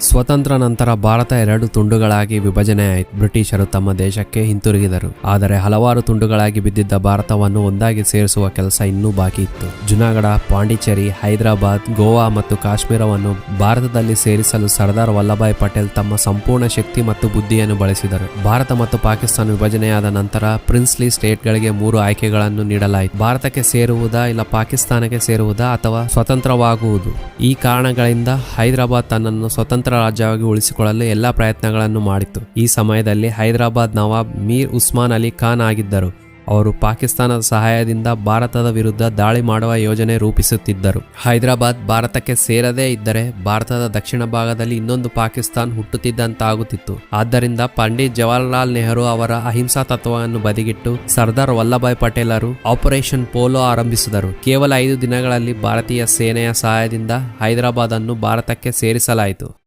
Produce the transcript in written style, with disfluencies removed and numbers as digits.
ಸ್ವತಂತ್ರ ನಂತರ ಭಾರತ 2 ತುಂಡುಗಳಾಗಿ ವಿಭಜನೆಯಾಯಿತು. ಬ್ರಿಟಿಷರು ತಮ್ಮ ದೇಶಕ್ಕೆ ಹಿಂತಿರುಗಿದರು. ಆದರೆ ಹಲವಾರು ತುಂಡುಗಳಾಗಿ ಬಿದ್ದಿದ್ದ ಭಾರತವನ್ನು ಒಂದಾಗಿ ಸೇರಿಸುವ ಕೆಲಸ ಇನ್ನೂ ಬಾಕಿ ಇತ್ತು. ಜುನಾಗಢ, ಪಾಂಡಿಚೇರಿ, ಹೈದರಾಬಾದ್, ಗೋವಾ ಮತ್ತು ಕಾಶ್ಮೀರವನ್ನು ಭಾರತದಲ್ಲಿ ಸೇರಿಸಲು ಸರ್ದಾರ್ ವಲ್ಲಭಾಯ್ ಪಟೇಲ್ ತಮ್ಮ ಸಂಪೂರ್ಣ ಶಕ್ತಿ ಮತ್ತು ಬುದ್ಧಿಯನ್ನು ಬಳಸಿದರು. ಭಾರತ ಮತ್ತು ಪಾಕಿಸ್ತಾನ ವಿಭಜನೆಯಾದ ನಂತರ ಪ್ರಿನ್ಸ್ಲಿ ಸ್ಟೇಟ್ಗಳಿಗೆ 3 ಆಯ್ಕೆಗಳನ್ನು ನೀಡಲಾಯಿತು. ಭಾರತಕ್ಕೆ ಸೇರುವುದಾ, ಇಲ್ಲ ಪಾಕಿಸ್ತಾನಕ್ಕೆ ಸೇರುವುದಾ, ಅಥವಾ ಸ್ವತಂತ್ರವಾಗುವುದು. ಈ ಕಾರಣಗಳಿಂದ ಹೈದರಾಬಾದ್ ತನ್ನನ್ನು ಸ್ವತಂತ್ರ ರಾಜ್ಯವಾಗಿ ಉಳಿಸಿಕೊಳ್ಳಲು ಎಲ್ಲಾ ಪ್ರಯತ್ನಗಳನ್ನು ಮಾಡಿತು. ಈ ಸಮಯದಲ್ಲಿ ಹೈದರಾಬಾದ್ ನವಾಬ್ ಮೀರ್ ಉಸ್ಮಾನ್ ಅಲಿ ಖಾನ್ ಆಗಿದ್ದರು. ಅವರು ಪಾಕಿಸ್ತಾನದ ಸಹಾಯದಿಂದ ಭಾರತದ ವಿರುದ್ಧ ದಾಳಿ ಮಾಡುವ ಯೋಜನೆ ರೂಪಿಸುತ್ತಿದ್ದರು. ಹೈದರಾಬಾದ್ ಭಾರತಕ್ಕೆ ಸೇರದೇ ಇದ್ದರೆ ಭಾರತದ ದಕ್ಷಿಣ ಭಾಗದಲ್ಲಿ ಇನ್ನೊಂದು ಪಾಕಿಸ್ತಾನ್ ಹುಟ್ಟುತ್ತಿದ್ದಂತಾಗುತ್ತಿತ್ತು. ಆದ್ದರಿಂದ ಪಂಡಿತ್ ಜವಾಹರಲಾಲ್ ನೆಹರು ಅವರ ಅಹಿಂಸಾ ತತ್ವವನ್ನು ಬದಿಗಿಟ್ಟು ಸರ್ದಾರ್ ವಲ್ಲಭಾಯ್ ಪಟೇಲರು ಆಪರೇಷನ್ ಪೋಲೋ ಆರಂಭಿಸಿದರು. ಕೇವಲ 5 ದಿನಗಳಲ್ಲಿ ಭಾರತೀಯ ಸೇನೆಯ ಸಹಾಯದಿಂದ ಹೈದರಾಬಾದ್ ಅನ್ನು ಭಾರತಕ್ಕೆ ಸೇರಿಸಲಾಯಿತು.